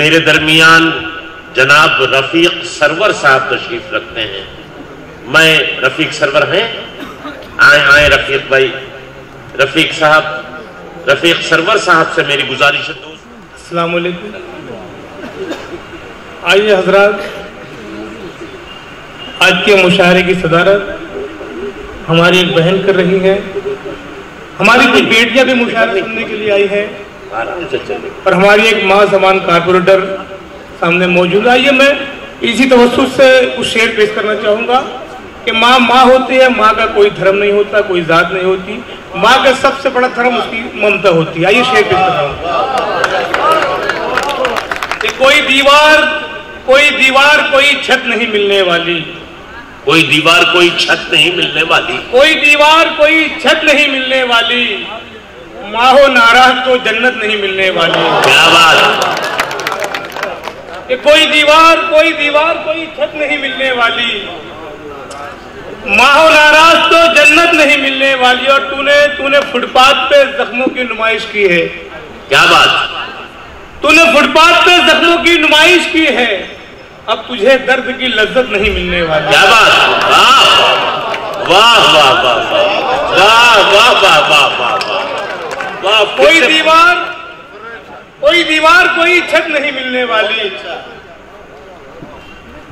मेरे दरमियान जनाब रफीक सरवर साहब तशरीफ रखते हैं। मैं रफीक सरवर हैं, आए आए रफीक भाई, रफीक साहब, रफीक सरवर साहब से मेरी गुजारिश है। अस्सलाम वालेकुम। आइए हजरात, आज के मुशायरे की सदारत हमारी एक बहन कर रही है। हमारी कुछ बेटियां भी मुशायरा सुनने के लिए आई है और हमारी एक माँ समान कारपोरेटर सामने मौजूद है। आइए मैं इसी तवज्जुह से कुछ शेर पेश करना चाहूँगा कि माँ माँ होती है, माँ का कोई धर्म नहीं होता, कोई जात नहीं होती, माँ का सबसे बड़ा धर्म उसकी ममता होती है। आइए शेर पेश कर रहा हूँ। कोई दीवार कोई छत नहीं मिलने वाली, कोई दीवार कोई छत नहीं मिलने वाली, कोई दीवार कोई छत नहीं मिलने वाली, माँ हो नाराज तो जन्नत नहीं मिलने वाली। क्या बात। कोई दीवार कोई छत नहीं मिलने वाली, माँ हो नाराज तो जन्नत नहीं मिलने वाली। और तूने फुटपाथ पे जख्मों की नुमाइश की है। क्या बात। तूने फुटपाथ पे जख्मों की नुमाइश की है, अब तुझे दर्द की लज्जत नहीं मिलने वाली। क्या बात। वाह वाह वाह वाह वाह वाह वाह वाह वाह वाह। कोई दीवार कोई छत नहीं मिलने वाली,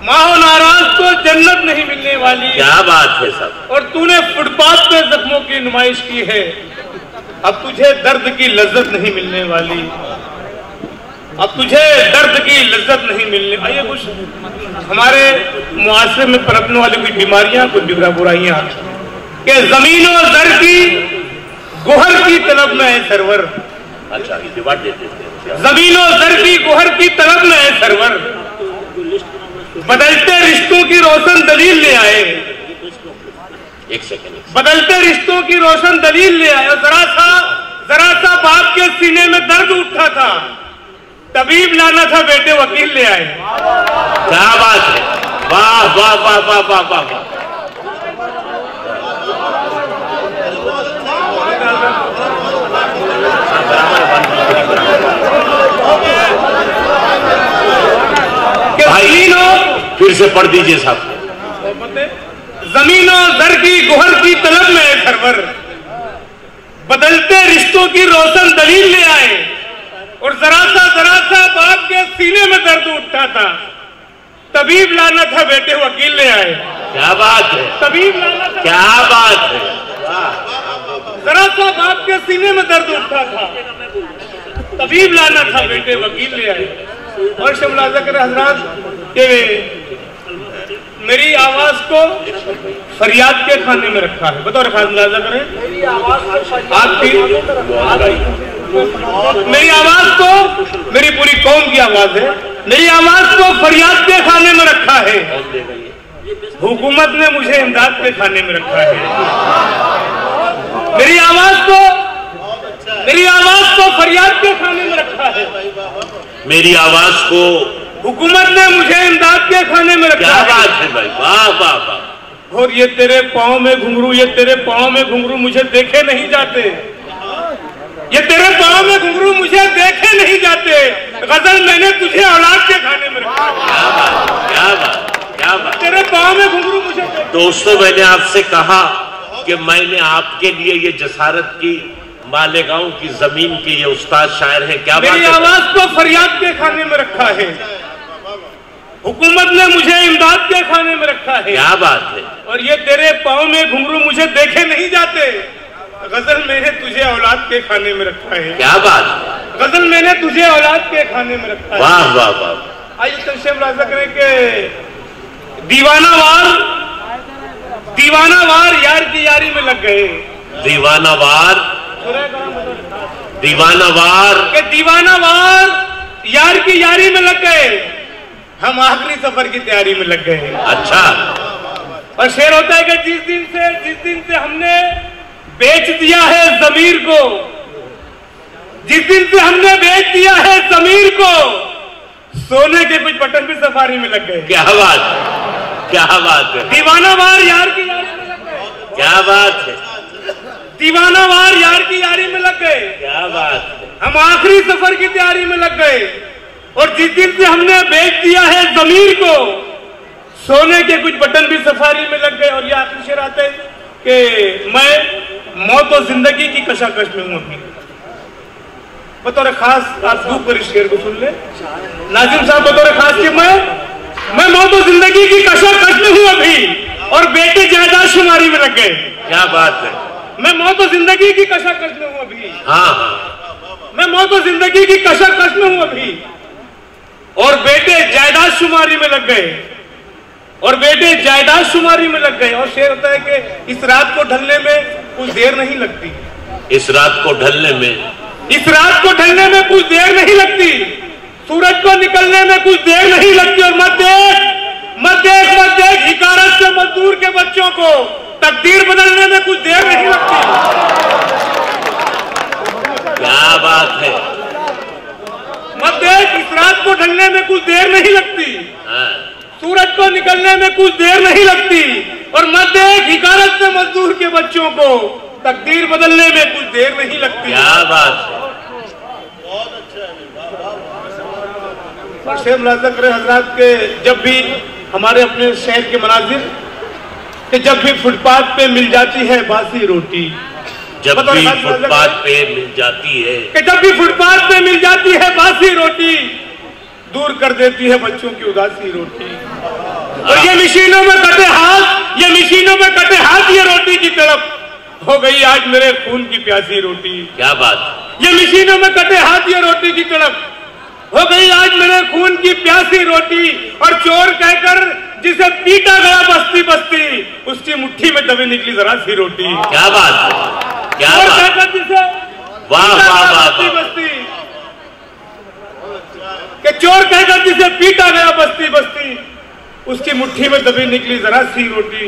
माँ हो नाराज तो जन्नत नहीं मिलने वाली। क्या बात है सब। और तूने फुटपाथ पे जख्मों की नुमाइश की है, अब तुझे दर्द की लज्जत नहीं मिलने वाली, अब तुझे दर्द की लज्जत नहीं मिलने। आइए कुछ हमारे मुआशरे में पनपने वाली कुछ बीमारियां, कुछ बुराइयां कि जमीन और जर की गोहर की तलब में है सरवर। अच्छा, ये डिवाइड देते थे। जमीन और जर की गोहर की तलब में है सरवर, बदलते रिश्तों की रोशन दलील ले आए। एक सेकंड। बदलते रिश्तों की रोशन दलील ले आए। जरा सा बाप के सीने में दर्द उठा था, तबीब लाना था बेटे वकील ले आए। क्या बात है। वाह वाह वाह वाह वाह वाह वाह। फिर से पढ़ दीजिए साहब। जमीनों दर की गोहर की तलब में है सरवर, बदलते रिश्तों की रोशन दलील ले आए। और जरा सा बाप के सीने में दर्द उठा था, तबीब लाना था बेटे वकील ले आए। क्या बात है। तबीब लाना था। क्या बात है। जरा सा बाप के सीने में दर्द उठा था, तबीब लाना था बेटे वकील ले आए। और शमलाजा करे हजरात के मेरी आवाज को फरियाद के खाने में रखा है। बताओ मुलाजा करें। मेरी आवाज को, मेरी पूरी कौम की आवाज है, मेरी आवाज को फरियाद के खाने में रखा है, हुकूमत ने मुझे इमदाद के खाने में रखा है। मेरी आवाज को फरियाद के खाने में रखा है, मेरी आवाज को हुकूमत ने मुझे इमदाद के खाने में रखा। क्या बात है भाई। वाह वाह वाह। और ये तेरे पाँव में घुंघरू, ये तेरे पाँव में घुंघरू मुझे देखे नहीं जाते, ये तेरे पाँव में घुंघरू मुझे देखे नहीं जाते, गजल मैंने तुझे औलाद के खाने में रखा। क्या बात क्या बात क्या बात। तेरे पाँव में घुंघरू मुझे। दोस्तों, मैंने आपसे कहा कि मैंने आपके लिए ये जसारत की मालेगांव की जमीन के ये उस्ताद शायर हैं। क्या बात है। मेरी आवाज को फरियाद के खाने में रखा है, हुकूमत ने मुझे इमदाद के खाने में रखा है। क्या बात है। और ये तेरे पाँव में घुंघरू मुझे देखे नहीं जाते, गजल मैंने तुझे औलाद के खाने में रखा है। क्या बात। गजल मैंने तुझे औलाद के खाने में रखा है। वाह वाह वाह। आइए तनशे मुलाजा करें कि दीवानावार यार की यारी में लग गए। दीवानावार यार की यारी में लग गए, हम आखिरी सफर की तैयारी में लग गए। अच्छा। और शेर होता है कि जिस दिन से हमने बेच दिया है जमीर को, जिस दिन से हमने बेच दिया है जमीर को, सोने के कुछ बटन भी सफारी में लग गए। क्या बात क्या बात है। दीवानावार यार की यारी में लग गए। क्या बात है। यार की यारी में लग गए। क्या बात है। हम आखिरी सफर की तैयारी में लग गए, और जिस दिन से हमने बेच दिया है जमीर को, सोने के कुछ बटन भी सफारी में लग गए। और ये आखिरी शेर आते हैं कि मैं मौत और जिंदगी की कशाकश में हूं अभी। बतौर खास आप दूर पर इस शेर को सुन ले नाजिम साहब, बतौर खास कि मैं मौत और जिंदगी की कशाकश में हूं अभी, और बेटे जायदाद शुमारी में लग गए। क्या बात है। मैं मौत और जिंदगी की कशाकश में हूं अभी। हाँ, मैं मौत और जिंदगी की कशाकश में हूं अभी, और बेटे जायदाद शुमारी में लग गए, और बेटे जायदाद शुमारी में लग गए। और शेर होता है कि इस रात को ढलने में कुछ देर नहीं लगती। इस रात को ढलने में कुछ देर नहीं लगती, सूरज को निकलने में कुछ देर नहीं लगती। और मत देख हिकारत से मजदूर के बच्चों को तकदीर बदलने में कुछ देर नहीं लगती। क्या बात है। मत देख, इस रात को ढलने में कुछ देर नहीं लगती, सूरज को निकलने में कुछ देर नहीं लगती। और मत देख, हिकारत से मजदूर के बच्चों को तकदीर बदलने में कुछ देर नहीं लगती। क्या बात है। और शेर मुलाज़ा करें हजरात के, जब भी हमारे अपने शहर के मनाजिर कि जब भी फुटपाथ पे मिल जाती है बासी रोटी, जब भी फुटपाथ पे मिल जाती है, कि जब भी फुटपाथ पे मिल जाती है बासी रोटी, दूर कर देती है बच्चों की उदासी रोटी। और ये मशीनों में कटे हाथ, ये रोटी की तड़प हो गई आज मेरे खून की प्यासी रोटी। क्या बात। ये मशीनों में कटे हाथ, ये रोटी की तड़प हो गई आज मेरे खून की प्यासी रोटी। और चोर कहकर जिसे पीटा गया बस्ती बस्ती, उसकी मुट्ठी में दबी निकली जरा सी रोटी। क्या बात, क्या बात। कहकर जिसे बस्ती बस्ती, कि चोर कहकर जिसे पीटा गया बस्ती बस्ती, उसकी मुट्ठी में दबी निकली जरा सी रोटी।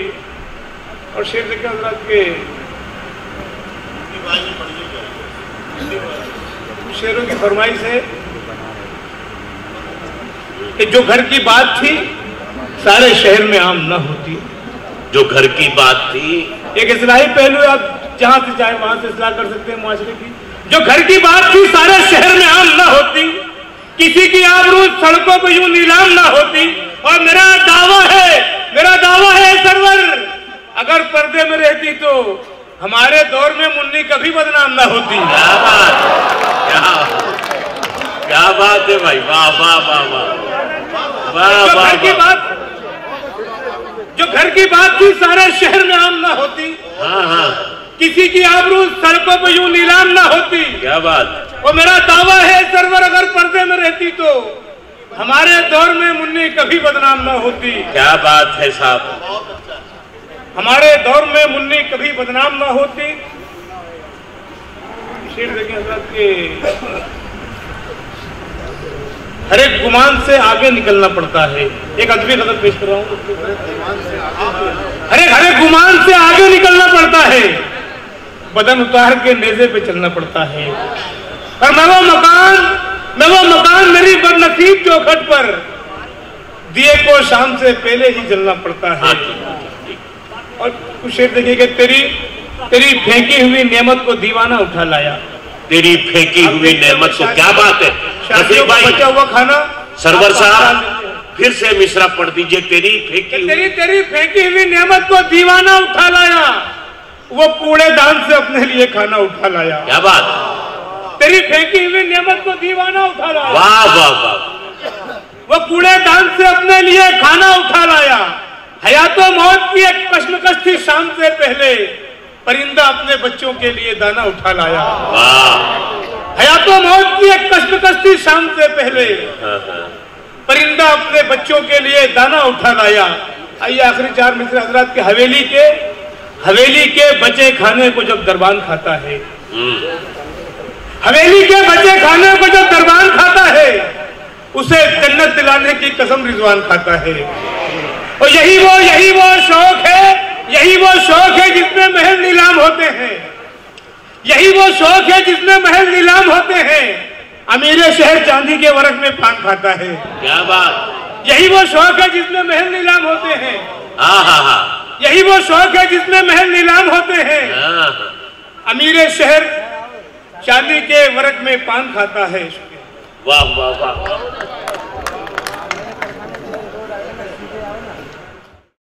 और शेर देखा हजरात के शेरों की फरमाइश है कि जो घर की बात थी सारे शहर में आम न होती। जो घर की बात थी, एक इस्लाही पहलू है, आप जहां से चाहे वहां से इस्लाह कर सकते हैं मुआशरे की। जो घर की बात थी सारे शहर में आम न होती, किसी की आबरू सड़कों पर यूं नीलाम न होती। और मेरा दावा है सरवर, अगर पर्दे में रहती तो हमारे दौर में मुन्नी कभी बदनाम न होती। क्या बात है भाई, वाह वाह वाह वाह। जो घर की बात थी सारे शहर में आम ना होती। हाँ, किसी की आबरू सड़कों पर यूं नीलाम ना होती। क्या बात। और मेरा दावा है सरवर, अगर पर्दे में रहती तो हमारे दौर में मुन्नी कभी बदनाम ना होती। क्या बात है साहब। हमारे दौर में मुन्नी कभी बदनाम ना होती। शेर देखें हजरत के, हर एक गुमान से आगे निकलना पड़ता है। एक अदबी गजल पेश कर रहा हूं। हर एक गुमान से आगे निकलना पड़ता है, बदन उतार के नेज़े पे चलना पड़ता है। और मैं वो मकान मेरी बदनसीब चौखट पर, दिए को शाम से पहले ही जलना पड़ता है। और कुछ शेर देखिए कि तेरी फेंकी हुई नेमत को दीवाना उठा लाया। तेरी फेंकी हुई नेमत को, क्या बात है रफीक भाई। बचा हुआ खाना सरवर साहब फिर से मिसरा पढ़ दीजिए। तेरी फेंकी हुई नेमत को दीवाना उठा लाया, वो कूड़ेदान से अपने लिए खाना उठा लाया। क्या बात। तेरी फेंकी हुई नेमत को दीवाना उठा लाया, वाह वाह वाह। वो कूड़ेदान से अपने लिए खाना उठा लाया। हयातो मौत की एक कश्मकश थी शाम से पहले, परिंदा अपने बच्चों के लिए दाना उठा लाया। हयातो मौत की एक कश्मकश थी शाम से पहले, परिंदा अपने बच्चों के लिए दाना उठा लाया। आइए आखिरी चार मिसरे हजरात के, हवेली के बचे खाने को जब दरबान खाता है, हवेली के बचे खाने को जब दरबान खाता है, उसे जन्नत दिलाने की कसम रिजवान खाता है। और यही वो शौक है जिसमें महल नीलाम होते हैं। यही वो शौक है जिसमें महल नीलाम होते हैं। अमीर शहर चांदी के वर्क में पान खाता है। क्या बात। यही वो शौक है जिसमें महल नीलाम होते हैं। यही वो शौक है जिसमें महल नीलाम होते हैं। अमीर शहर चांदी के वर्क में पान खाता है। वाह वाह वाह।